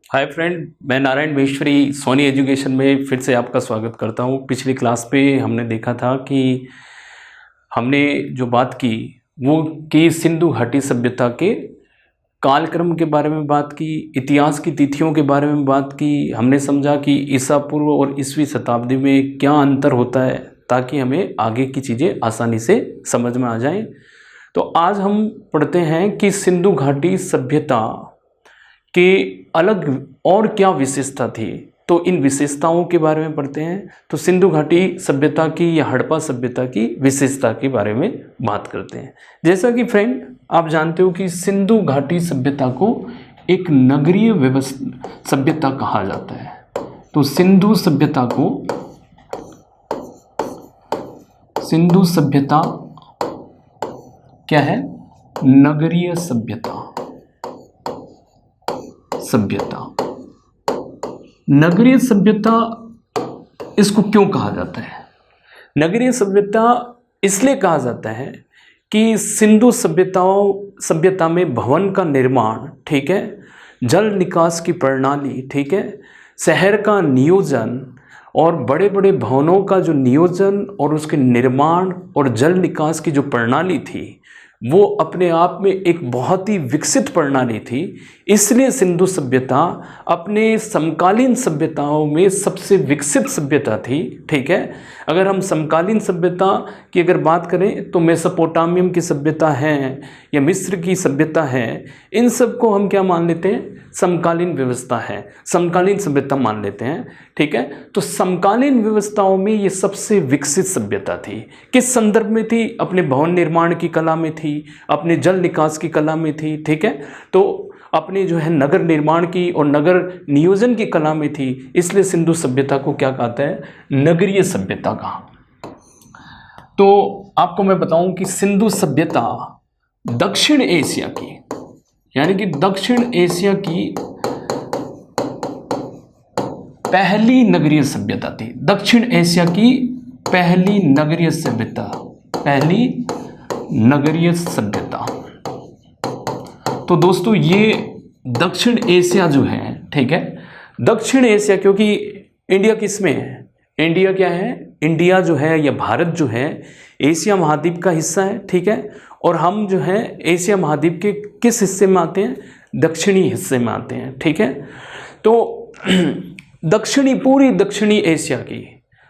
Hi friend, मैं Narayan Maheshwari Soni education में फिर से आपका स्वागत करता हूँ। पिछली क्लास पे हमने देखा था कि हमने जो बात की वो कि सिंधु घाटी सभ्यता के कालक्रम के बारे में बात की, इतिहास की तिथियों के बारे में बात की। हमने समझा कि ईसा पूर्व और ईसवीं शताब्दी में क्या अंतर होता है ताकि हमें आगे की चीज़ें आसानी से समझ में आ जाएं। तो आज हम पढ़ते हैं कि सिंधु घाटी सभ्यता के अलग और क्या विशेषता थी। तो इन विशेषताओं के बारे में पढ़ते हैं। तो सिंधु घाटी सभ्यता की या हड़प्पा सभ्यता की विशेषता के बारे में बात करते हैं। जैसा कि फ्रेंड आप जानते हो कि सिंधु घाटी सभ्यता को एक नगरीय सभ्यता कहा जाता है। तो सिंधु सभ्यता क्या है? नगरीय सभ्यता। नगरीय सभ्यता इसको क्यों कहा जाता है? नगरीय सभ्यता इसलिए कहा जाता है कि सिंधु सभ्यता में भवन का निर्माण, ठीक है, जल निकास की प्रणाली, ठीक है, शहर का नियोजन और बड़े बड़े भवनों का जो नियोजन और उसके निर्माण और जल निकास की जो प्रणाली थी वो अपने आप में एक बहुत ही विकसित प्रणाली थी। इसलिए सिंधु सभ्यता अपने समकालीन सभ्यताओं में सबसे विकसित सभ्यता थी, ठीक है। अगर हम समकालीन सभ्यता की अगर बात करें तो मेसोपोटामियम की सभ्यता है या मिस्र की सभ्यता है, इन सब को हम क्या मान लेते हैं? समकालीन व्यवस्था है, समकालीन सभ्यता मान लेते हैं, ठीक है। तो समकालीन व्यवस्थाओं में ये सबसे विकसित सभ्यता थी। किस संदर्भ में थी? अपने भवन निर्माण की कला में थी, अपने जल निकास की कला में थी, ठीक है। तो अपने जो है नगर निर्माण की और नगर नियोजन की कला में थी। इसलिए सिंधु सभ्यता को क्या कहते हैं? नगरीय सभ्यता कहा। तो आपको मैं बताऊं कि सिंधु सभ्यता दक्षिण एशिया की, यानी कि दक्षिण एशिया की पहली नगरीय सभ्यता थी। दक्षिण एशिया की पहली नगरीय सभ्यता। तो दोस्तों ये दक्षिण एशिया जो है, ठीक है, दक्षिण एशिया, क्योंकि इंडिया किस में है? इंडिया क्या है? इंडिया जो है या भारत जो है एशिया महाद्वीप का हिस्सा है, ठीक है। और हम जो है एशिया महाद्वीप के किस हिस्से में आते हैं? दक्षिणी हिस्से में आते हैं, ठीक है। तो पूरी दक्षिणी एशिया की,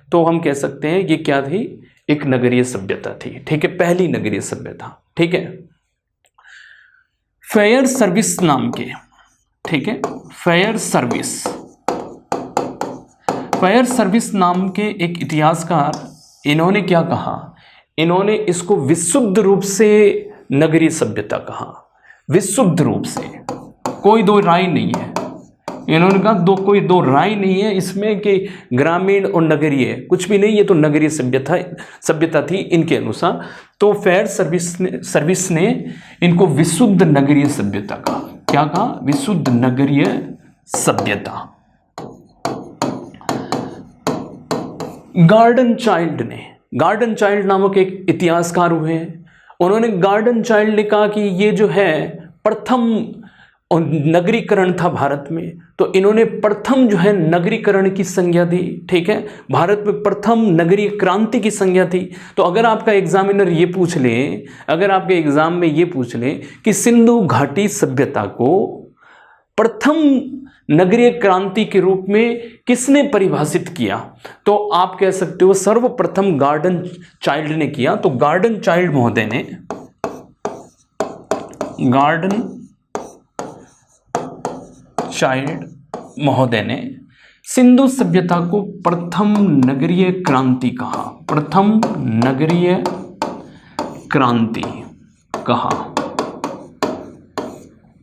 तो हम कह सकते हैं ये क्या थी? एक नगरीय सभ्यता थी, ठीक है, पहली नगरीय सभ्यता, ठीक है। फेयर सर्विस नाम के, ठीक है, फेयर सर्विस नाम के एक इतिहासकार, इन्होंने क्या कहा? इन्होंने इसको विशुद्ध रूप से नगरीय सभ्यता कहा। विशुद्ध रूप से, कोई दो राय नहीं है। इन्होंने कहा कोई दो राय नहीं है इसमें कि ग्रामीण और नगरीय कुछ भी नहीं, ये तो नगरीय सभ्यता थी इनके अनुसार। तो फेयर सर्विस ने इनको विशुद्ध नगरीय सभ्यता कहा। क्या कहा? विशुद्ध नगरीय सभ्यता। गार्डन चाइल्ड नामक एक इतिहासकार हुए हैं। उन्होंने गार्डन चाइल्ड ने कहा कि ये जो है प्रथम नगरीकरण था भारत में। तो इन्होंने प्रथम जो है नगरीकरण की संज्ञा दी, ठीक है। भारत में प्रथम नगरीय क्रांति की संज्ञा थी। तो अगर आपका एग्जामिनर ये पूछ ले, अगर आपके एग्जाम में ये पूछ ले कि सिंधु घाटी सभ्यता को प्रथम नगरीय क्रांति के रूप में किसने परिभाषित किया, तो आप कह सकते हो सर्वप्रथम गार्डन चाइल्ड ने किया। तो गार्डन चाइल्ड महोदय ने सिंधु सभ्यता को प्रथम नगरीय क्रांति कहा। प्रथम नगरीय क्रांति कहा।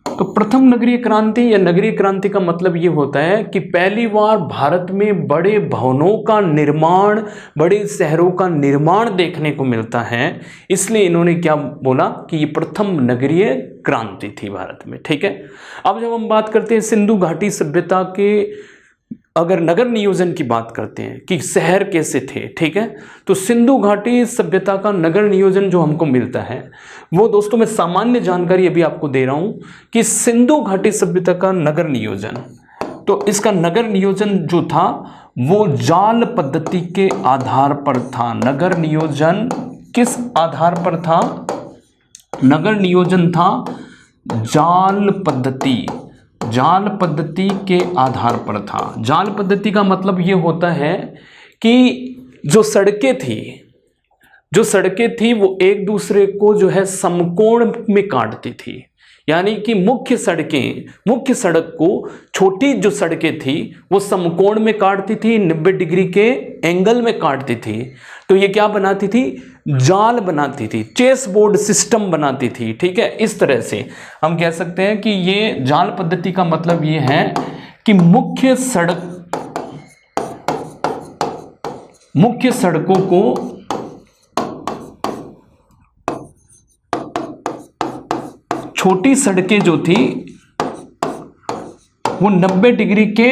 तो प्रथम नगरीय क्रांति या नगरीय क्रांति का मतलब ये होता है कि पहली बार भारत में बड़े भवनों का निर्माण, बड़े शहरों का निर्माण देखने को मिलता है। इसलिए इन्होंने क्या बोला कि ये प्रथम नगरीय क्रांति थी भारत में, ठीक है। अब जब हम बात करते हैं सिंधु घाटी सभ्यता के अगर नगर नियोजन की बात करते हैं कि शहर कैसे थे, ठीक है, तो सिंधु घाटी सभ्यता का नगर नियोजन जो हमको मिलता है वो दोस्तों मैं सामान्य जानकारी अभी आपको दे रहा हूं कि सिंधु घाटी सभ्यता का नगर नियोजन तो इसका नगर नियोजन जो था वो जाल पद्धति के आधार पर था। नगर नियोजन किस आधार पर था? नगर नियोजन था जाल पद्धति, जाल पद्धति के आधार पर था। जाल पद्धति का मतलब ये होता है कि जो सड़कें थी वो एक दूसरे को जो है समकोण में काटती थी, यानी कि मुख्य सड़क को छोटी जो सड़कें थी वो समकोण में काटती थी, 90 डिग्री के एंगल में काटती थी। तो ये क्या बनाती थी? जाल बनाती थी, चेस बोर्ड सिस्टम बनाती थी। ठीक है, इस तरह से हम कह सकते हैं कि ये जाल पद्धति का मतलब ये है कि मुख्य सड़कों को छोटी सड़कें जो थी वो 90 डिग्री के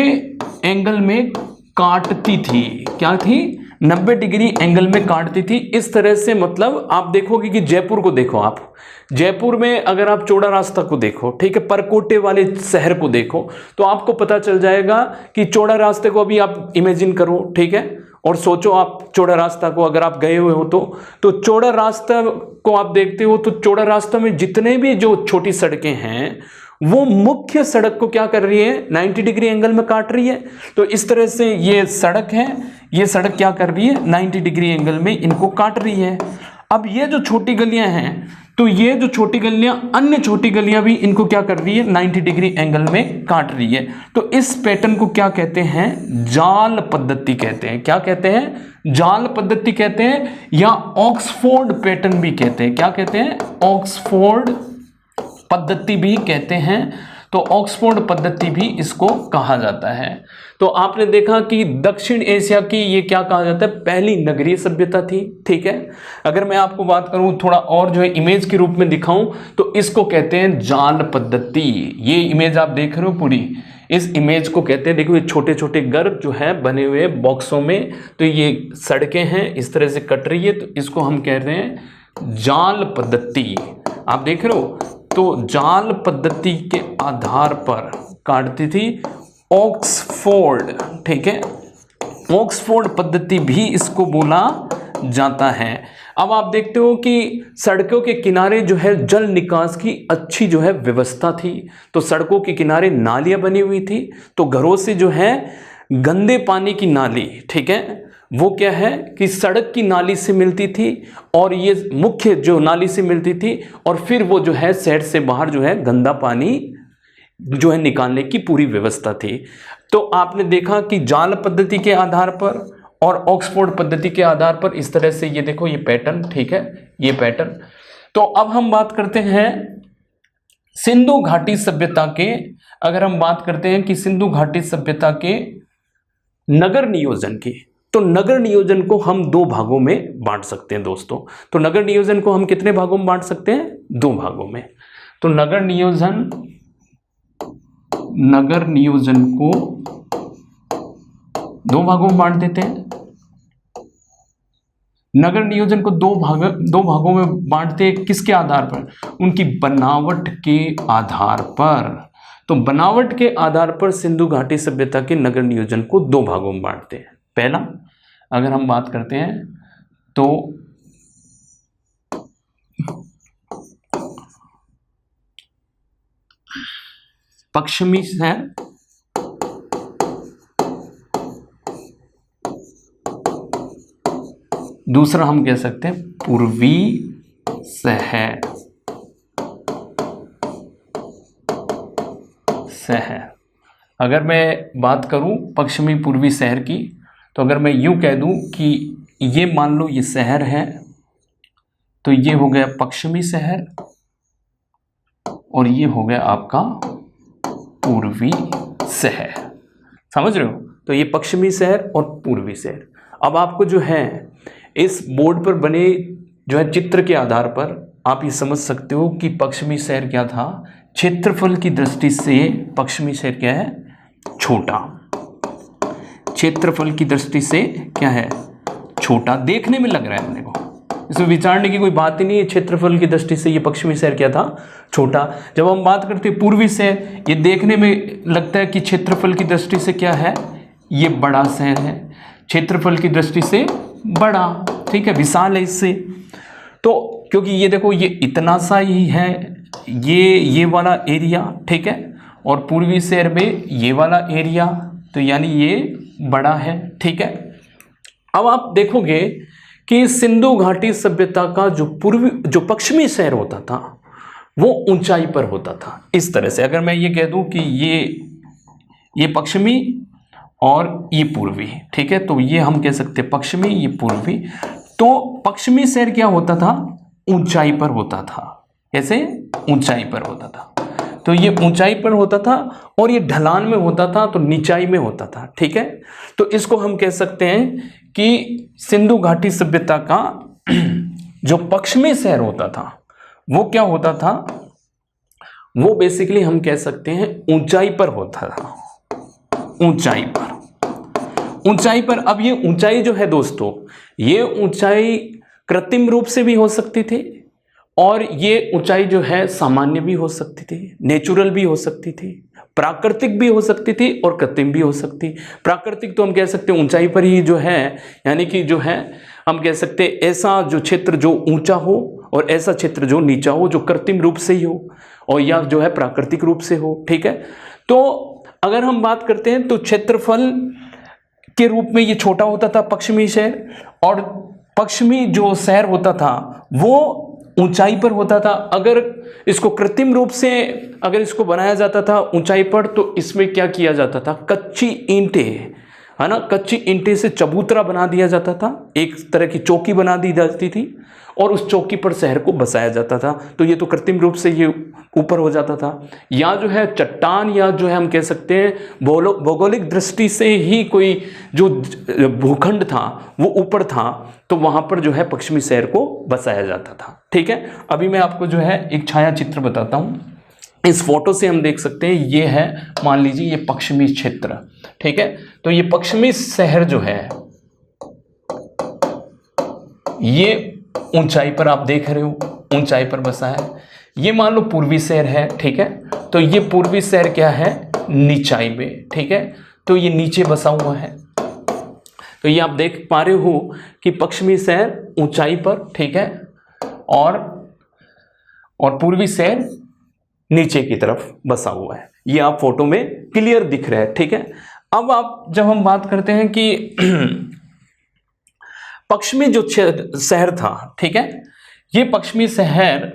एंगल में काटती थी। क्या थी? 90 डिग्री एंगल में काटती थी। इस तरह से मतलब आप देखोगे कि जयपुर को देखो, आप जयपुर में अगर आप चौड़ा रास्ता को देखो, ठीक है, परकोटे वाले शहर को देखो, तो आपको पता चल जाएगा कि चौड़ा रास्ते को अभी आप इमेजिन करो, ठीक है, और सोचो आप चौड़ा रास्ता को, अगर आप गए हुए हो तो चौड़ा रास्ता को आप देखते हो तो चौड़ा रास्ता में जितने भी जो छोटी सड़कें हैं वो मुख्य सड़क को क्या कर रही है? 90 डिग्री एंगल में काट रही है। तो इस तरह से ये सड़क है, ये सड़क क्या कर रही है? 90 डिग्री एंगल में इनको काट रही है। अब ये जो छोटी गलियां हैं, तो ये जो छोटी गलियां, अन्य छोटी गलियां भी इनको क्या कर रही है? 90 डिग्री एंगल में काट रही है। तो इस पैटर्न को क्या कहते हैं? जाल पद्धति कहते हैं। क्या कहते हैं? जाल पद्धति कहते हैं, या ऑक्सफोर्ड पैटर्न भी कहते हैं। क्या कहते हैं? ऑक्सफोर्ड पद्धति भी कहते हैं। तो ऑक्सफोर्ड पद्धति भी इसको कहा जाता है। तो आपने देखा कि दक्षिण एशिया की ये क्या कहा जाता है? पहली नगरीय सभ्यता थी। ठीक है, अगर मैं आपको बात करूं थोड़ा और जो है इमेज के रूप में दिखाऊं तो इसको कहते हैं जाल पद्धति। ये इमेज आप देख रहे हो पूरी, इस इमेज को कहते हैं, देखो ये छोटे छोटे घर जो है बने हुए बॉक्सों में, तो ये सड़कें हैं इस तरह से कट रही है, तो इसको हम कह रहे हैं जाल पद्धति। आप देख रहे हो, तो जाल पद्धति के आधार पर काटती थी ऑक्सफोर्ड। ठीक है, ऑक्सफोर्ड पद्धति भी इसको बोला जाता है। अब आप देखते हो कि सड़कों के किनारे जो है जल निकास की अच्छी जो है व्यवस्था थी। तो सड़कों के किनारे नालियां बनी हुई थी, तो घरों से जो है गंदे पानी की नाली, ठीक है, वो क्या है कि सड़क की नाली से मिलती थी, और ये मुख्य जो नाली से मिलती थी, और फिर वो जो है शहर से बाहर जो है गंदा पानी जो है निकालने की पूरी व्यवस्था थी। तो आपने देखा कि जाल पद्धति के आधार पर और ऑक्सफोर्ड पद्धति के आधार पर इस तरह से ये देखो ये पैटर्न, ठीक है, ये पैटर्न। तो अब हम बात करते हैं सिंधु घाटी सभ्यता के। अगर हम बात करते हैं कि सिंधु घाटी सभ्यता के नगर नियोजन की, तो नगर नियोजन को हम दो भागों में बांट सकते हैं दोस्तों। तो नगर नियोजन को हम कितने भागों में बांट सकते हैं? दो भागों में। तो नगर नियोजन को दो भागों में बांट देते हैं। नगर नियोजन को दो भागों में बांटते हैं, किसके आधार पर? उनकी बनावट के आधार पर। तो बनावट के आधार पर सिंधु घाटी सभ्यता के नगर नियोजन को दो भागों में बांटते हैं। पहला, अगर हम बात करते हैं तो पश्चिमी शहर, दूसरा हम कह सकते हैं पूर्वी शहर। अगर मैं बात करूं पश्चिमी पूर्वी शहर की, तो अगर मैं यूं कह दूं कि ये मान लो ये शहर है, तो ये हो गया पश्चिमी शहर, और ये हो गया आपका पूर्वी शहर। समझ रहे हो? तो ये पश्चिमी शहर और पूर्वी शहर। अब आपको जो है इस बोर्ड पर बने जो है चित्र के आधार पर आप ये समझ सकते हो कि पश्चिमी शहर क्या था। क्षेत्रफल की दृष्टि से पश्चिमी शहर क्या है? छोटा। क्षेत्रफल की दृष्टि से क्या है? छोटा। देखने में लग रहा है अपने को, इसमें विचारने की कोई बात ही नहीं है। क्षेत्रफल की दृष्टि से ये पश्चिमी शहर क्या था, छोटा। जब हम बात करते हैं पूर्वी शहर, ये देखने में लगता है कि क्षेत्रफल की दृष्टि से क्या है, ये बड़ा शहर है, क्षेत्रफल की दृष्टि से बड़ा, ठीक है, विशाल है इससे। तो क्योंकि ये देखो ये इतना सा ही है, ये वाला एरिया, ठीक है, और पूर्वी शहर में ये वाला एरिया, तो यानी ये बड़ा है, ठीक है। अब आप देखोगे कि सिंधु घाटी सभ्यता का जो पश्चिमी शहर होता था वो ऊंचाई पर होता था। इस तरह से अगर मैं ये कह दूं कि ये पश्चिमी और ये पूर्वी, ठीक है, तो ये हम कह सकते हैं पश्चिमी, ये पूर्वी। तो पश्चिमी शहर क्या होता था, ऊंचाई पर होता था। कैसे, ऊंचाई पर होता था। तो ये ऊंचाई पर होता था और ये ढलान में होता था, तो नीचाई में होता था, ठीक है। तो इसको हम कह सकते हैं कि सिंधु घाटी सभ्यता का जो पश्चिमी शहर होता था वो क्या होता था, वो बेसिकली हम कह सकते हैं ऊंचाई पर होता था, ऊंचाई पर। अब ये ऊंचाई जो है दोस्तों, ये ऊंचाई कृत्रिम रूप से भी हो सकती थी और ये ऊंचाई जो है सामान्य भी हो सकती थी, नेचुरल भी हो सकती थी, प्राकृतिक भी हो सकती थी और कृत्रिम भी हो सकती। प्राकृतिक तो हम कह सकते हैं ऊंचाई पर ही जो है, यानी कि जो है हम कह सकते हैं ऐसा जो क्षेत्र जो ऊंचा हो और ऐसा क्षेत्र जो नीचा हो, जो कृत्रिम रूप से ही हो और या जो है प्राकृतिक रूप से हो, ठीक है। तो अगर हम बात करते हैं तो क्षेत्रफल के रूप में ये छोटा होता था पश्चिमी शहर, और पश्चिमी जो शहर होता था वो ऊंचाई पर होता था। अगर इसको कृत्रिम रूप से अगर इसको बनाया जाता था ऊंचाई पर, तो इसमें क्या किया जाता था, कच्ची ईंटें, है ना, कच्ची ईंटें से चबूतरा बना दिया जाता था, एक तरह की चौकी बना दी जाती थी और उस चौकी पर शहर को बसाया जाता था। तो ये तो कृत्रिम रूप से ये ऊपर हो जाता था। या जो है चट्टान, या जो है हम कह सकते हैं भौगोलिक दृष्टि से ही कोई जो भूखंड था वो ऊपर था, तो वहाँ पर जो है पश्चिमी शहर को बसाया जाता था, ठीक है। अभी मैं आपको जो है एक छाया चित्र बताता हूँ। इस फोटो से हम देख सकते हैं, ये है, मान लीजिए ये पश्चिमी क्षेत्र, ठीक है। तो ये पश्चिमी शहर जो है ये ऊंचाई पर आप देख रहे हो, ऊंचाई पर बसा है। ये मान लो पूर्वी शहर है, ठीक है। तो ये पूर्वी शहर क्या है, नीचाई में, ठीक है। तो ये नीचे बसा हुआ है। तो ये आप देख पा रहे हो कि पश्चिमी शहर ऊंचाई पर, ठीक है, और पूर्वी शहर नीचे की तरफ बसा हुआ है। ये आप फोटो में क्लियर दिख रहा है, ठीक है। अब आप जब हम बात करते हैं कि पश्चिमी जो शहर था, ठीक है, ये पश्चिमी शहर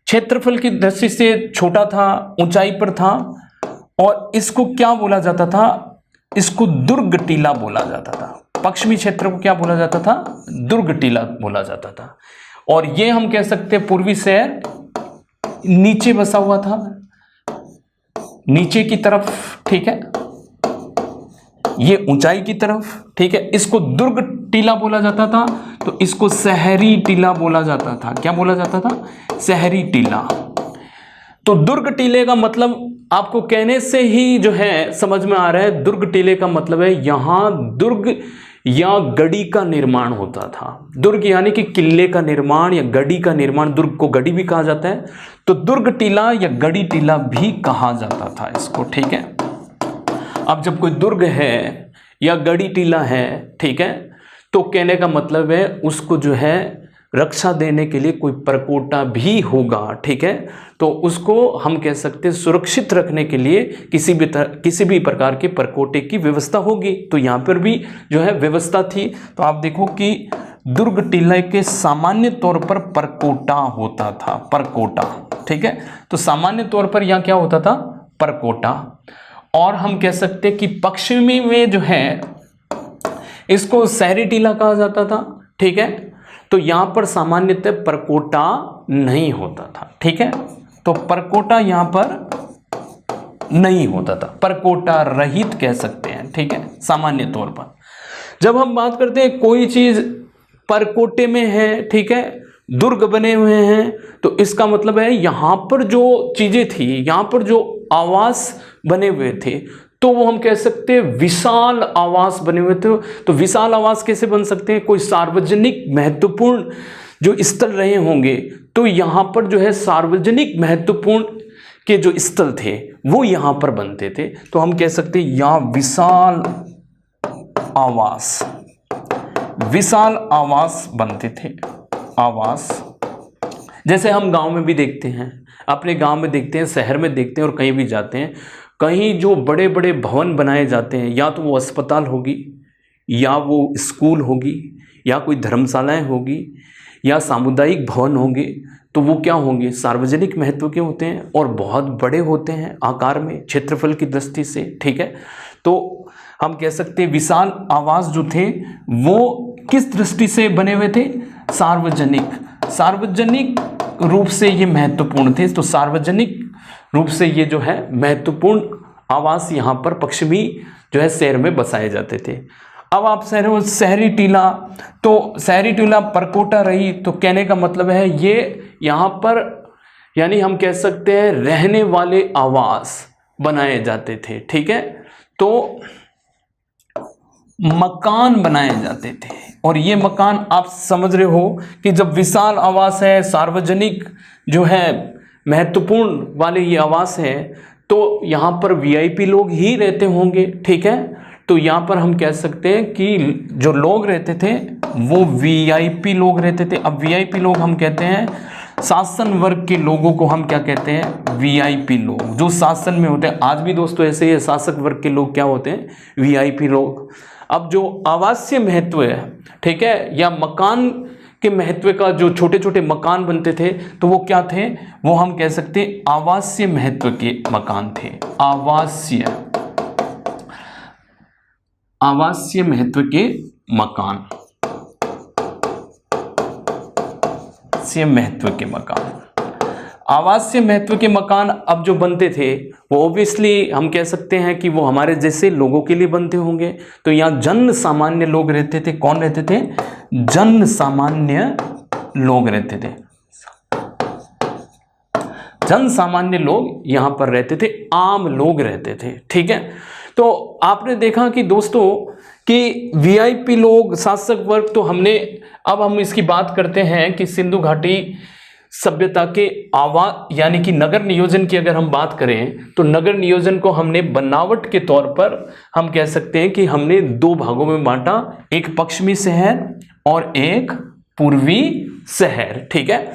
क्षेत्रफल की दृष्टि से छोटा था, ऊंचाई पर था, और इसको क्या बोला जाता था, इसको दुर्ग टीला बोला जाता था। पश्चिमी क्षेत्र को क्या बोला जाता था, दुर्ग टीला बोला जाता था। और ये हम कह सकते हैं पूर्वी शहर नीचे बसा हुआ था, नीचे की तरफ, ठीक है, ये ऊंचाई की तरफ, ठीक है। इसको दुर्ग टीला बोला जाता था, तो इसको शहरी टीला बोला जाता था। क्या बोला जाता था, शहरी टीला। तो दुर्ग टीले का मतलब आपको कहने से ही जो है समझ में आ रहा है, दुर्ग टीले का मतलब है यहां दुर्ग या गढ़ी का निर्माण होता था। दुर्ग यानी कि किले का निर्माण या गढ़ी का निर्माण, दुर्ग को गढ़ी भी कहा जाता है, तो दुर्ग टीला या गढ़ी टीला भी कहा जाता था इसको, ठीक है। अब जब कोई दुर्ग है या गढ़ी टीला है, ठीक है, तो कहने का मतलब है उसको जो है रक्षा देने के लिए कोई परकोटा भी होगा, ठीक है। तो उसको हम कह सकते हैं सुरक्षित रखने के लिए किसी भी प्रकार के परकोटे की व्यवस्था होगी। तो यहाँ पर भी जो है व्यवस्था थी। तो आप देखो कि दुर्ग टीले के सामान्य तौर पर परकोटा होता था, परकोटा, ठीक है। तो सामान्य तौर पर यहाँ क्या होता था, परकोटा। और हम कह सकते हैं कि पश्चिमी में जो है इसको शहरी टीला कहा जाता था, ठीक है। तो यहां पर सामान्यतः परकोटा नहीं होता था, ठीक है। तो परकोटा यहां पर नहीं होता था, परकोटा रहित कह सकते हैं, ठीक है, सामान्य तौर पर। जब हम बात करते हैं कोई चीज परकोटे में है, ठीक है, दुर्ग बने हुए हैं, तो इसका मतलब है यहां पर जो चीजें थी, यहां पर जो आवास बने हुए थे, तो वो हम कह सकते हैं विशाल आवास बने हुए थे। तो विशाल आवास कैसे बन सकते हैं? कोई सार्वजनिक महत्वपूर्ण जो स्थल रहे होंगे, तो यहाँ पर जो है सार्वजनिक महत्वपूर्ण के जो स्थल थे वो यहाँ पर बनते थे। तो हम कह सकते हैं यहाँ विशाल आवास बनते थे। आवास जैसे हम गांव में भी देखते हैं, अपने गांव में देखते हैं, शहर में देखते हैं और कहीं भी जाते हैं, कहीं जो बड़े बड़े भवन बनाए जाते हैं, या तो वो अस्पताल होगी, या वो स्कूल होगी, या कोई धर्मशालाएं होगी, या सामुदायिक भवन होंगे, तो वो क्या होंगे? सार्वजनिक महत्व के होते हैं और बहुत बड़े होते हैं आकार में, क्षेत्रफल की दृष्टि से। ठीक है, तो हम कह सकते हैं विशाल आवास जो थे वो किस दृष्टि से बने हुए थे? सार्वजनिक रूप से ये महत्वपूर्ण थे। तो सार्वजनिक रूप से ये जो है महत्वपूर्ण आवास यहाँ पर पश्चिमी जो है शहर में बसाए जाते थे। अब आप शहरी टीला, तो शहरी टीला परकोटा रही, तो कहने का मतलब है ये यहाँ पर यानी हम कह सकते हैं रहने वाले आवास बनाए जाते थे। ठीक है, तो मकान बनाए जाते थे, और ये मकान आप समझ रहे हो कि जब विशाल आवास है, सार्वजनिक जो है महत्वपूर्ण वाले ये आवास है, तो यहाँ पर वीआईपी लोग ही रहते होंगे। ठीक है, तो यहाँ पर हम कह सकते हैं कि जो लोग रहते थे वो वीआईपी लोग रहते थे। अब वीआईपी लोग हम कहते हैं शासन वर्ग के लोगों को हम क्या कहते हैं? वीआईपी लोग, जो शासन में होते हैं। आज भी दोस्तों ऐसे ही शासक वर्ग के लोग क्या होते हैं? वीआईपी लोग। अब जो आवासीय महत्व है, ठीक है, या मकान के महत्व का जो छोटे छोटे मकान बनते थे, तो वो क्या थे? वो हम कह सकते हैं आवासीय महत्व के मकान थे। आवासीय महत्व के मकान, आवासीय महत्व के मकान अब जो बनते थे वो ऑब्वियसली हम कह सकते हैं कि वो हमारे जैसे लोगों के लिए बनते होंगे। तो यहाँ जन सामान्य लोग रहते थे। कौन रहते थे? जन सामान्य लोग रहते थे। जन सामान्य लोग यहाँ पर रहते थे, आम लोग रहते थे। ठीक है, तो आपने देखा कि दोस्तों कि वीआईपी लोग, शासक वर्ग, तो हमने अब हम इसकी बात करते हैं कि सिंधु घाटी सभ्यता के आवास यानी कि नगर नियोजन की अगर हम बात करें, तो नगर नियोजन को हमने बनावट के तौर पर हम कह सकते हैं कि हमने दो भागों में बांटा, एक पश्चिमी शहर और एक पूर्वी शहर। ठीक है,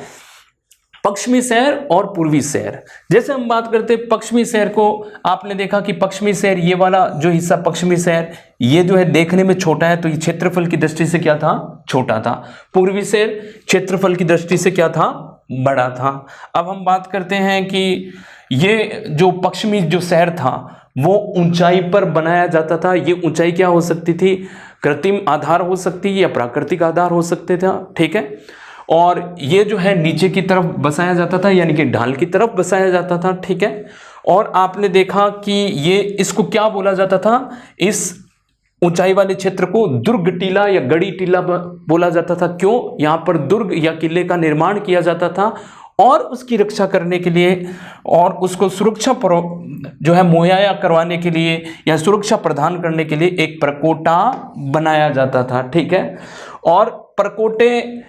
पश्चिमी शहर और पूर्वी शहर। जैसे हम बात करते हैं पश्चिमी शहर को, आपने देखा कि पश्चिमी शहर ये वाला जो हिस्सा पश्चिमी शहर, ये जो है देखने में छोटा है, तो ये क्षेत्रफल की दृष्टि से क्या था? छोटा था। पूर्वी शहर क्षेत्रफल की दृष्टि से क्या था? बड़ा था। अब हम बात करते हैं कि ये जो पश्चिमी जो शहर था वो ऊंचाई पर बनाया जाता था। ये ऊंचाई क्या हो सकती थी? कृत्रिम आधार हो सकती है या प्राकृतिक आधार हो सकते थे। ठीक है, और ये जो है नीचे की तरफ बसाया जाता था, यानी कि ढाल की तरफ बसाया जाता था। ठीक है, और आपने देखा कि ये इसको क्या बोला जाता था? इस ऊंचाई वाले क्षेत्र को दुर्ग टीला या गढ़ी टीला बोला जाता था। क्यों? यहाँ पर दुर्ग या किले का निर्माण किया जाता था और उसकी रक्षा करने के लिए और उसको सुरक्षा जो है मुहैया करवाने के लिए या सुरक्षा प्रदान करने के लिए एक प्रकोटा बनाया जाता था। ठीक है, और प्रकोटे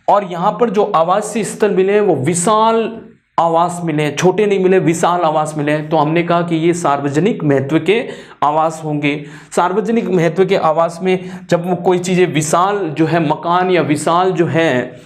और यहाँ पर जो आवासीय स्थल मिले वो विशाल आवास मिले, छोटे नहीं मिले, विशाल आवास मिले। तो हमने कहा कि ये सार्वजनिक महत्व के आवास होंगे। सार्वजनिक महत्व के आवास में जब वो कोई चीज़ें विशाल जो है मकान या विशाल जो है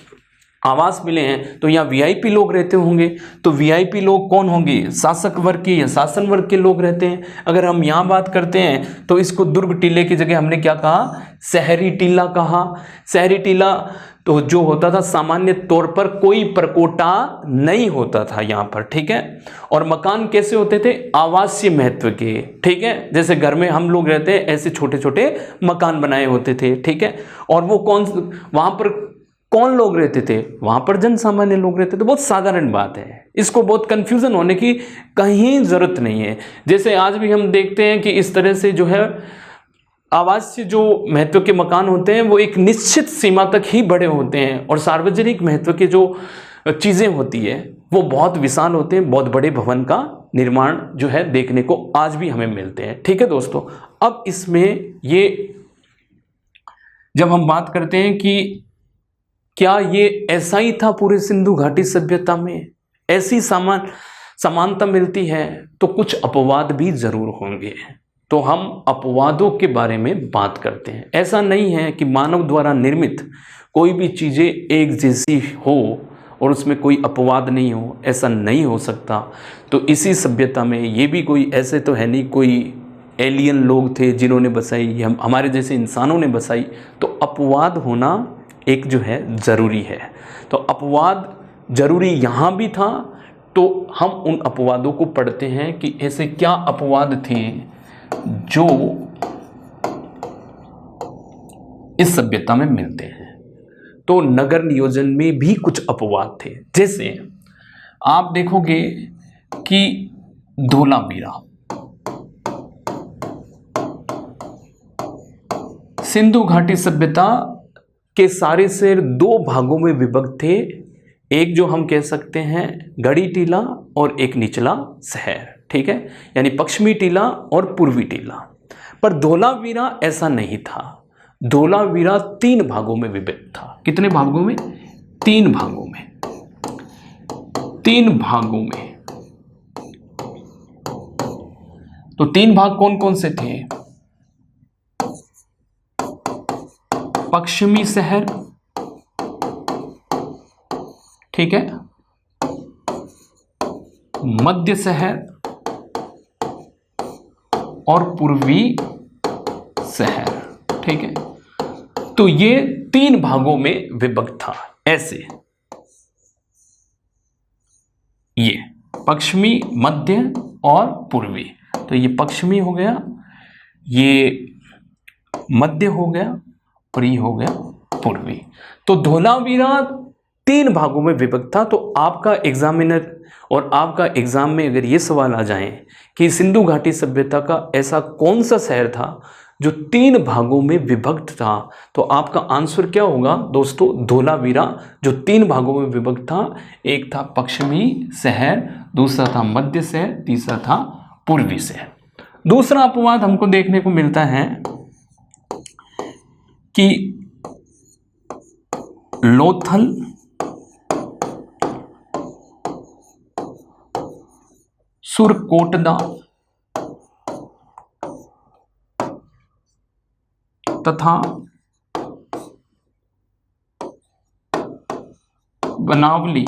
आवास मिले हैं, तो यहाँ वीआईपी लोग रहते होंगे। तो वीआईपी लोग कौन होंगे? शासक वर्ग के या शासन वर्ग के लोग रहते हैं। अगर हम यहाँ बात करते हैं तो इसको दुर्ग टीले की जगह हमने क्या कहा? शहरी टीला कहा। शहरी टीला तो जो होता था सामान्य तौर पर कोई प्रकोटा नहीं होता था यहाँ पर। ठीक है, और मकान कैसे होते थे? आवासीय महत्व के। ठीक है, जैसे घर में हम लोग रहते हैं ऐसे छोटे छोटे मकान बनाए होते थे। ठीक है, और वो वहाँ पर कौन लोग रहते थे? वहाँ पर जन सामान्य लोग रहते थे। बहुत साधारण बात है, इसको बहुत कंफ्यूजन होने की कहीं ज़रूरत नहीं है। जैसे आज भी हम देखते हैं कि इस तरह से जो है आवासीय जो महत्व के मकान होते हैं वो एक निश्चित सीमा तक ही बड़े होते हैं, और सार्वजनिक महत्व के जो चीज़ें होती है वो बहुत विशाल होते हैं, बहुत बड़े भवन का निर्माण जो है देखने को आज भी हमें मिलते हैं। ठीक है दोस्तों, अब इसमें ये जब हम बात करते हैं कि क्या ये ऐसा ही था पूरे सिंधु घाटी सभ्यता में, ऐसी समानता मिलती है, तो कुछ अपवाद भी जरूर होंगे। तो हम अपवादों के बारे में बात करते हैं। ऐसा नहीं है कि मानव द्वारा निर्मित कोई भी चीज़ें एक जैसी हो और उसमें कोई अपवाद नहीं हो, ऐसा नहीं हो सकता। तो इसी सभ्यता में ये भी कोई ऐसे तो है नहीं कोई एलियन लोग थे जिन्होंने बसाई, हम हमारे जैसे इंसानों ने बसाई। तो अपवाद होना एक जो है ज़रूरी है। तो अपवाद ज़रूरी यहाँ भी था। तो हम उन अपवादों को पढ़ते हैं कि ऐसे क्या अपवाद थे जो इस सभ्यता में मिलते हैं। तो नगर नियोजन में भी कुछ अपवाद थे। जैसे आप देखोगे कि धोलावीरा सिंधु घाटी सभ्यता के सारे शहर दो भागों में विभक्त थे। एक जो हम कह सकते हैं गढ़ी टीला और एक निचला शहर, ठीक है, यानी पश्चिमी टीला और पूर्वी टीला। पर धोलावीरा ऐसा नहीं था। धोलावीरा 3 भागों में विभक्त था। कितने भागों में? 3 भागों में। 3 भागों में। तो 3 भाग कौन कौन से थे? पश्चिमी शहर, ठीक है, मध्य शहर और पूर्वी शहर, ठीक है। तो ये 3 भागों में विभक्त था। ऐसे ये पश्चिमी, मध्य और पूर्वी। तो ये पश्चिमी हो गया, ये मध्य हो गया और ये हो गया पूर्वी। तो धोलावीरा 3 भागों में विभक्त था। तो आपका एग्जामिनर और आपका एग्जाम में अगर ये सवाल आ जाए कि सिंधु घाटी सभ्यता का ऐसा कौन सा शहर था जो 3 भागों में विभक्त था, तो आपका आंसर क्या होगा दोस्तों? धोलावीरा, जो 3 भागों में विभक्त था। एक था पश्चिमी शहर, दूसरा था मध्य शहर, तीसरा था पूर्वी शहर। दूसरा अपवाद हमको देखने को मिलता है कि लोथल, सुरकोटदा तथा बनावली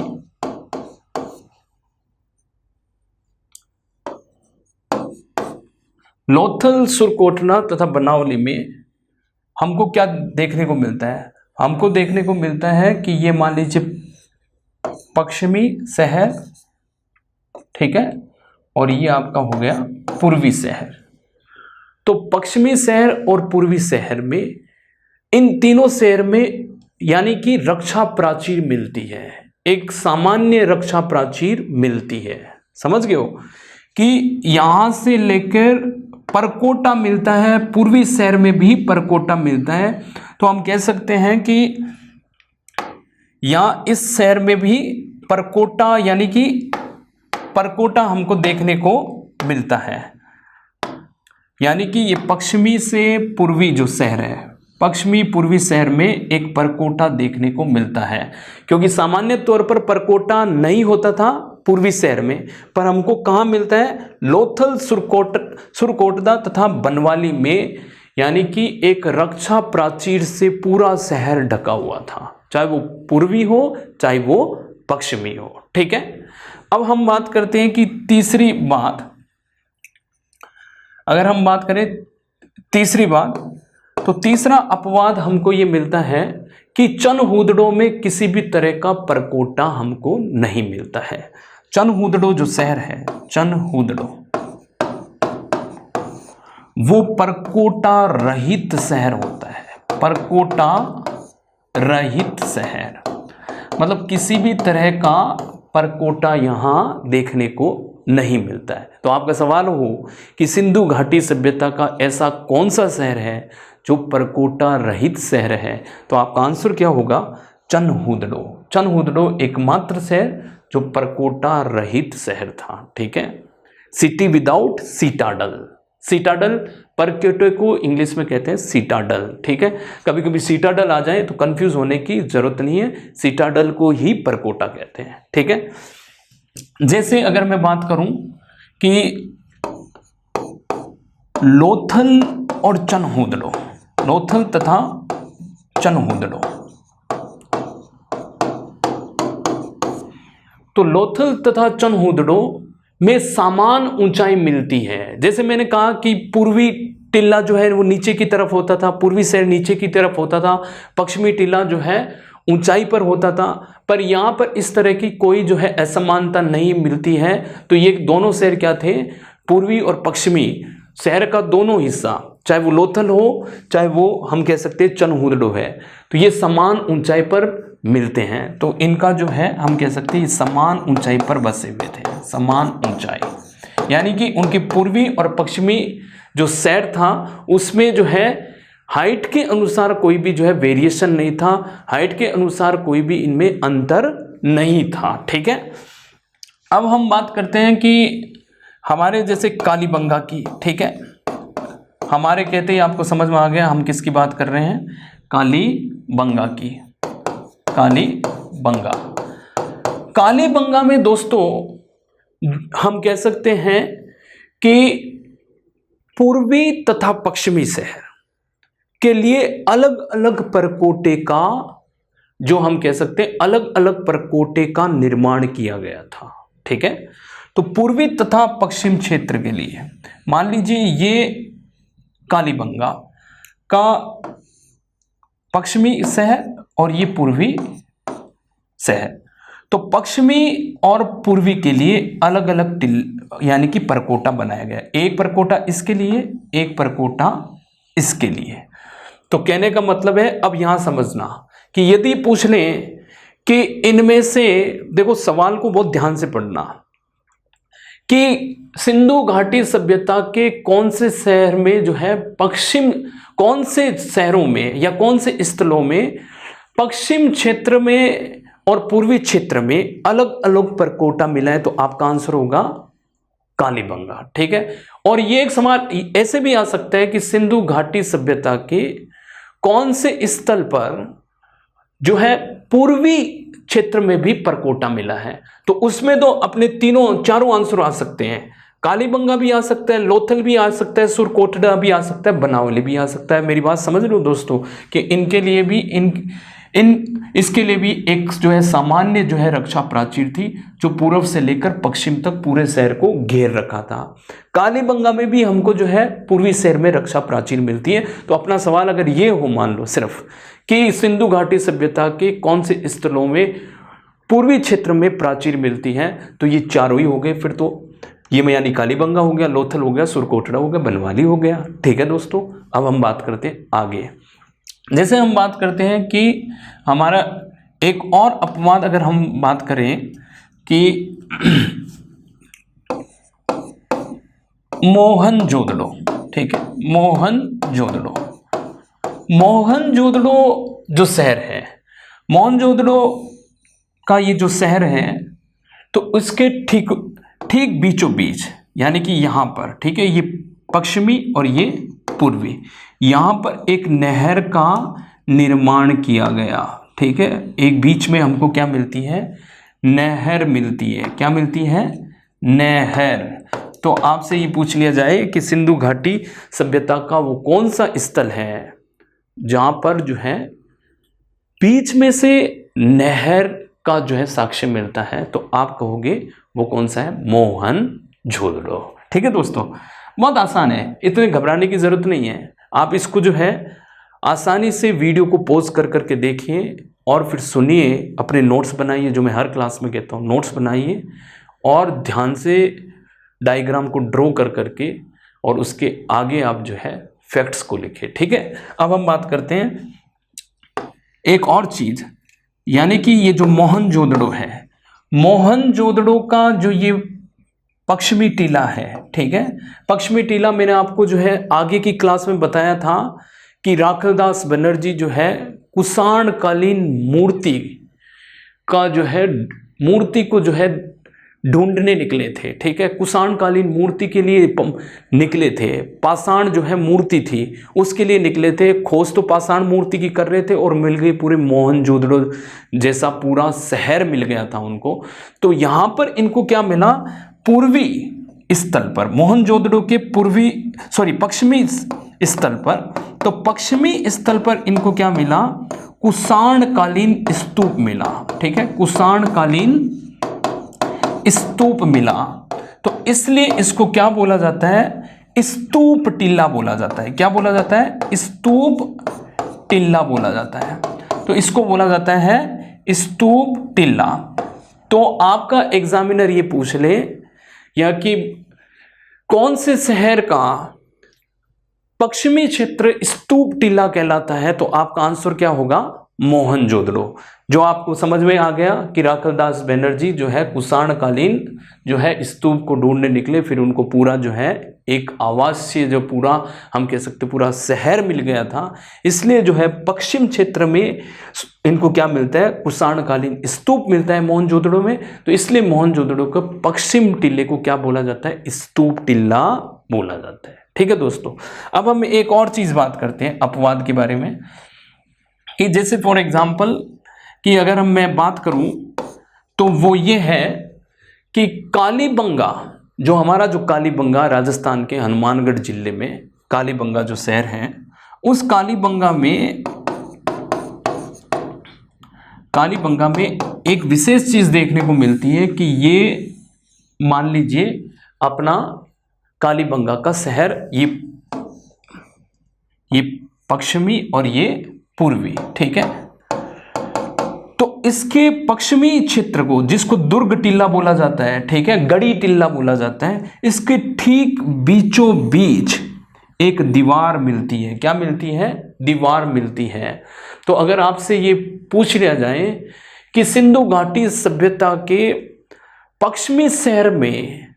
लोथल, सुरकोटना तथा बनावली में हमको क्या देखने को मिलता है? हमको देखने को मिलता है कि ये मान लीजिए पश्चिमी शहर, ठीक है, और ये आपका हो गया पूर्वी शहर। तो पश्चिमी शहर और पूर्वी शहर में, इन तीनों शहर में यानी कि रक्षा प्राचीर मिलती है, एक सामान्य रक्षा प्राचीर मिलती है। समझ गए हो कि यहां से लेकर परकोटा मिलता है, पूर्वी शहर में भी परकोटा मिलता है। तो हम कह सकते हैं कि या इस शहर में भी परकोटा यानी कि परकोटा हमको देखने को मिलता है। यानी कि ये पश्चिमी से पूर्वी जो शहर है, पश्चिमी पूर्वी शहर में एक परकोटा देखने को मिलता है। क्योंकि सामान्य तौर पर परकोटा नहीं होता था पूर्वी शहर में, पर हमको कहाँ मिलता है? लोथल, सुरकोटदा तथा बनवाली में। यानी कि एक रक्षा प्राचीर से पूरा शहर ढका हुआ था, चाहे वो पूर्वी हो चाहे वो पश्चिमी हो, ठीक है। अब हम बात करते हैं कि तीसरी बात, अगर हम बात करें तीसरी बात, तो तीसरा अपवाद हमको ये मिलता है कि चनहुदड़ो में किसी भी तरह का परकोटा हमको नहीं मिलता है। चनहुदड़ो जो शहर है, चनहुदड़ो, वो परकोटा रहित शहर होता है। परकोटा रहित शहर मतलब किसी भी तरह का परकोटा यहाँ देखने को नहीं मिलता है। तो आपका सवाल हो कि सिंधु घाटी सभ्यता का ऐसा कौन सा शहर है जो परकोटा रहित शहर है, तो आपका आंसर क्या होगा? चनहुदड़ो। चनहुदड़ो एकमात्र शहर जो परकोटा रहित शहर था, ठीक है। City without citadel. सीटाडल परकोटे को इंग्लिश में कहते हैं सीटाडल, ठीक है। कभी कभी सीटाडल आ जाए तो कंफ्यूज होने की जरूरत नहीं है, सीटाडल को ही परकोटा कहते हैं, ठीक है। जैसे अगर मैं बात करूं कि लोथल और चनहूदड़ो, लोथल तथा चनहूदड़ो, तो लोथल तथा चनहूदड़ो में समान ऊंचाई मिलती है। जैसे मैंने कहा कि पूर्वी टिल्ला जो है वो नीचे की तरफ होता था, पूर्वी शहर नीचे की तरफ होता था, पश्चिमी टिल्ला जो है ऊंचाई पर होता था, पर यहाँ पर इस तरह की कोई जो है असमानता नहीं मिलती है। तो ये दोनों शहर क्या थे, पूर्वी और पश्चिमी शहर का दोनों हिस्सा, चाहे वो लोथल हो चाहे वो हम कह सकते हैं चनहूदड़ो है, तो ये समान ऊंचाई पर मिलते हैं। तो इनका जो है हम कह सकते हैं समान ऊंचाई पर बसे हुए थे, समान ऊंचाई, यानी कि उनकी पूर्वी और पश्चिमी जो शहर था उसमें जो है हाइट के अनुसार कोई भी जो है वेरिएशन नहीं था, हाइट के अनुसार कोई भी इनमें अंतर नहीं था, ठीक है। अब हम बात करते हैं कि हमारे जैसे कालीबंगा की, ठीक है, हमारे कहते ही आपको समझ में आ गया हम किसकी बात कर रहे हैं, कालीबंगा की। कालीबंगा, कालीबंगा में दोस्तों हम कह सकते हैं कि पूर्वी तथा पश्चिमी शहर के लिए अलग अलग परकोटे का, जो हम कह सकते हैं अलग अलग परकोटे का निर्माण किया गया था, ठीक है। तो पूर्वी तथा पश्चिम क्षेत्र के लिए मान लीजिए ये कालीबंगा का पश्चिमी शहर और ये पूर्वी शहर, तो पश्चिमी और पूर्वी के लिए अलग अलग यानी कि परकोटा बनाया गया, एक परकोटा इसके लिए, एक परकोटा इसके लिए। तो कहने का मतलब है, अब यहां समझना कि यदि पूछ लें कि इनमें से, देखो सवाल को बहुत ध्यान से पढ़ना, कि सिंधु घाटी सभ्यता के कौन से शहर में जो है पश्चिम, कौन से शहरों में या कौन से स्थलों में पश्चिम क्षेत्र में और पूर्वी क्षेत्र में अलग अलग परकोटा मिला है, तो आपका आंसर होगा कालीबंगा, ठीक है। और ये एक सवाल ऐसे भी आ सकता है कि सिंधु घाटी सभ्यता के कौन से स्थल पर जो है पूर्वी क्षेत्र में भी परकोटा मिला है, तो उसमें तो अपने तीनों चारों आंसर आ सकते हैं, कालीबंगा भी आ सकता है, लोथल भी आ सकता है, सुरकोटड़ा भी आ सकता है, बनावली भी आ सकता है। मेरी बात समझ लो दोस्तों कि इनके लिए भी इसके लिए भी एक जो है सामान्य जो है रक्षा प्राचीर थी, जो पूर्व से लेकर पश्चिम तक पूरे शहर को घेर रखा था। कालीबंगा में भी हमको जो है पूर्वी शहर में रक्षा प्राचीर मिलती है। तो अपना सवाल अगर ये हो, मान लो सिर्फ कि सिंधु घाटी सभ्यता के कौन से स्थलों में पूर्वी क्षेत्र में प्राचीर मिलती है, तो ये चारों ही हो गए फिर तो, ये में यानी कालीबंगा हो गया, लोथल हो गया, सुरकोटड़ा हो गया, बनवाली हो गया, ठीक है दोस्तों। अब हम बात करते हैं आगे। जैसे हम बात करते हैं कि हमारा एक और अपवाद अगर हम बात करें कि मोहनजोदड़ो, ठीक है, मोहनजोदड़ो, मोहनजोदड़ो जो शहर है, मोहनजोदड़ो का ये जो शहर है, तो उसके ठीक बीचों बीच, यानी कि यहाँ पर, ठीक है, ये पश्चिमी और ये पूर्वी, यहाँ पर एक नहर का निर्माण किया गया, ठीक है। एक बीच में हमको क्या मिलती है, नहर मिलती है, क्या मिलती है, नहर। तो आपसे ये पूछ लिया जाए कि सिंधु घाटी सभ्यता का वो कौन सा स्थल है जहाँ पर जो है बीच में से नहर का जो है साक्ष्य मिलता है, तो आप कहोगे वो कौन सा है, मोहनजोदड़ो, ठीक है दोस्तों। बहुत आसान है, इतने घबराने की जरूरत नहीं है। आप इसको जो है आसानी से वीडियो को पॉज कर करके देखिए और फिर सुनिए, अपने नोट्स बनाइए, जो मैं हर क्लास में कहता हूँ, नोट्स बनाइए और ध्यान से डायग्राम को ड्रॉ कर करके और उसके आगे आप जो है फैक्ट्स को लिखिए, ठीक है। अब हम बात करते हैं एक और चीज, यानी कि ये जो मोहनजोदड़ो है, मोहनजोदड़ो का जो ये पश्चिमी टीला है, ठीक है, पश्चिमी टीला मैंने आपको जो है आगे की क्लास में बताया था कि राखलदास बनर्जी जो है कुषाण कालीन मूर्ति का जो है, मूर्ति को जो है ढूंढने निकले थे, ठीक है, कुषाण कालीन मूर्ति के लिए निकले थे, पाषाण जो है मूर्ति थी उसके लिए निकले थे। खोज तो पाषाण मूर्ति की कर रहे थे और मिल गई पूरे मोहनजोदड़ो जैसा पूरा शहर मिल गया था उनको। तो यहाँ पर इनको क्या मिला, पूर्वी स्थल पर, मोहनजोदड़ो के पश्चिमी स्थल पर, तो पश्चिमी स्थल पर इनको क्या मिला, कुषाण कालीन स्तूप मिला, ठीक है, कुषाण कालीन स्तूप मिला। तो इसलिए इसको क्या बोला जाता है, स्तूप टीला बोला जाता है। क्या बोला जाता है, स्तूप टीला बोला जाता है। तो इसको बोला जाता है स्तूप टीला। तो आपका एग्जामिनर ये पूछ ले या कि कौन से शहर का पश्चिमी क्षेत्र स्तूप टीला कहलाता है, तो आपका आंसर क्या होगा, मोहनजोदड़ो। जो आपको समझ में आ गया कि राखलदास बनर्जी जो है कुषाण कालीन जो है स्तूप को ढूंढने निकले, फिर उनको पूरा जो है एक आवासीय जो पूरा हम कह सकते पूरा शहर मिल गया था, इसलिए जो है पश्चिम क्षेत्र में इनको क्या मिलता है, कुषाण कालीन स्तूप मिलता है मोहनजोदड़ो में। तो इसलिए मोहनजोदड़ो का पश्चिम टीले को क्या बोला जाता है, स्तूप टीला बोला जाता है। ठीक है दोस्तों, अब हम एक और चीज बात करते हैं अपवाद के बारे में, कि जैसे फॉर एग्जाम्पल कि अगर मैं बात करूं तो वो ये है कि कालीबंगा, जो हमारा जो कालीबंगा राजस्थान के हनुमानगढ़ जिले में कालीबंगा जो शहर है, उस कालीबंगा में एक विशेष चीज देखने को मिलती है कि ये मान लीजिए अपना कालीबंगा का शहर, ये पश्चिमी और ये पूर्वी, ठीक है। तो इसके पश्चिमी क्षेत्र को, जिसको दुर्ग टीला बोला जाता है, ठीक है, गढ़ी टीला बोला जाता है, इसके ठीक बीचों बीच एक दीवार मिलती है। क्या मिलती है, दीवार मिलती है। तो अगर आपसे ये पूछ लिया जाए कि सिंधु घाटी सभ्यता के पश्चिमी शहर में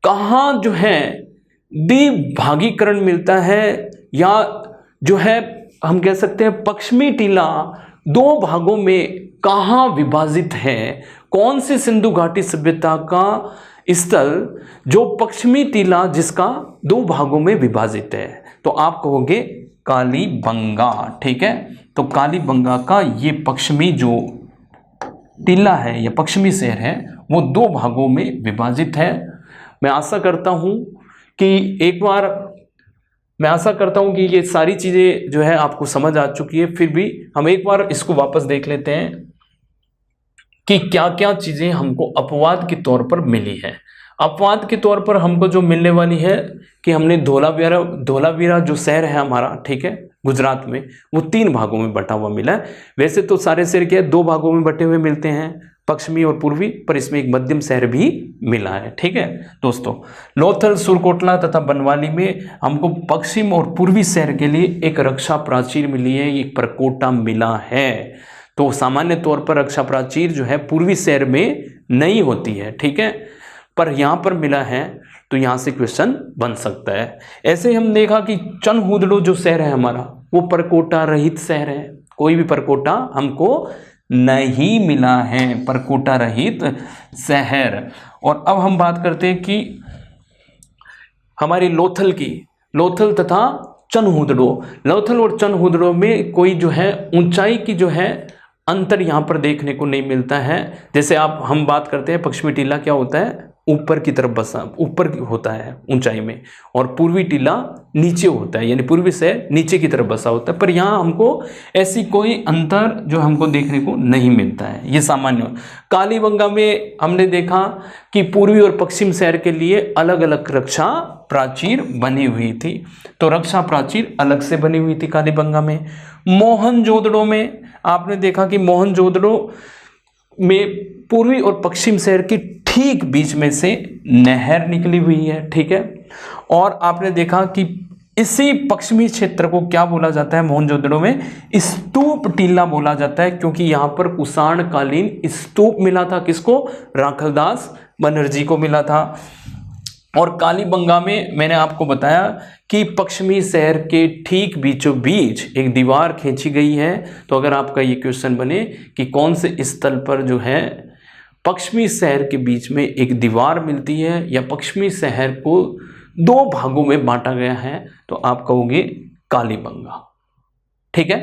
कहाँ जो है द्विभागीकरण मिलता है, या जो है हम कह सकते हैं पश्चिमी टीला दो भागों में कहाँ विभाजित है, कौन सी सिंधु घाटी सभ्यता का स्थल जो पश्चिमी टीला जिसका दो भागों में विभाजित है, तो आप कहोगे कालीबंगा, ठीक है। तो कालीबंगा का ये पश्चिमी जो टीला है या पश्चिमी शहर है वो दो भागों में विभाजित है। मैं आशा करता हूं कि ये सारी चीज़ें जो है आपको समझ आ चुकी है। फिर भी हम एक बार इसको वापस देख लेते हैं कि क्या क्या चीज़ें हमको अपवाद के तौर पर मिली है। अपवाद के तौर पर हमको जो मिलने वाली है कि हमने धोलावीरा जो शहर है हमारा, ठीक है, गुजरात में, वो 3 भागों में बटा हुआ मिला है। वैसे तो सारे शहर क्या है 2 भागों में बटे हुए मिलते हैं, पश्चिमी और पूर्वी, पर इसमें एक मध्यम शहर भी मिला है। ठीक है दोस्तों, लोथल, सुरकोटला तथा बनवाली में हमको पश्चिम और पूर्वी शहर के लिए एक रक्षा प्राचीर मिली है, एक परकोटा मिला है। तो सामान्य तौर पर रक्षा प्राचीर जो है पूर्वी शहर में नहीं होती है, ठीक है, पर यहाँ पर मिला है, तो यहाँ से क्वेश्चन बन सकता है। ऐसे हम देखा कि चनहुदड़ो जो शहर है हमारा वो परकोटा रहित शहर है, कोई भी परकोटा हमको नहीं मिला है, परकोटा रहित शहर। और अब हम बात करते हैं कि हमारी लोथल की, लोथल तथा चनहुदड़ो, लोथल और चनहुदड़ो में कोई जो है ऊंचाई की जो है अंतर यहाँ पर देखने को नहीं मिलता है। जैसे हम बात करते हैं पश्चिमी टीला क्या होता है, ऊपर की तरफ बसा, ऊपर होता है ऊंचाई में, और पूर्वी टीला नीचे होता है, यानी पूर्वी से नीचे की तरफ बसा होता है। पर यहाँ हमको ऐसी कोई अंतर जो हमको देखने को नहीं मिलता है, ये सामान्य। कालीबंगा में हमने देखा कि पूर्वी और पश्चिम शहर के लिए अलग अलग रक्षा प्राचीर बनी हुई थी, तो रक्षा प्राचीर अलग से बनी हुई थी कालीबंगा में। मोहनजोदड़ो में आपने देखा कि मोहनजोदड़ो में पूर्वी और पश्चिम शहर की ठीक बीच में से नहर निकली हुई है, ठीक है। और आपने देखा कि इसी पश्चिमी क्षेत्र को क्या बोला जाता है मोहनजोदड़ो में, स्तूप टीला बोला जाता है, क्योंकि यहाँ पर कुषाण कालीन स्तूप मिला था, किसको, राखलदास बनर्जी को मिला था। और कालीबंगा में मैंने आपको बताया कि पश्चिमी शहर के ठीक बीचों बीच एक दीवार खींची गई है। तो अगर आपका ये क्वेश्चन बने कि कौन से स्थल पर जो है पश्चिमी शहर के बीच में एक दीवार मिलती है या पश्चिमी शहर को 2 भागों में बांटा गया है, तो आप कहोगे कालीबंगा। ठीक है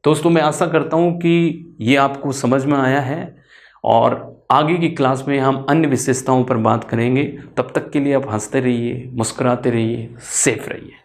दोस्तों, मैं आशा करता हूँ कि ये आपको समझ में आया है और आगे की क्लास में हम अन्य विशेषताओं पर बात करेंगे। तब तक के लिए आप हंसते रहिए, मुस्कुराते रहिए, सेफ रहिए।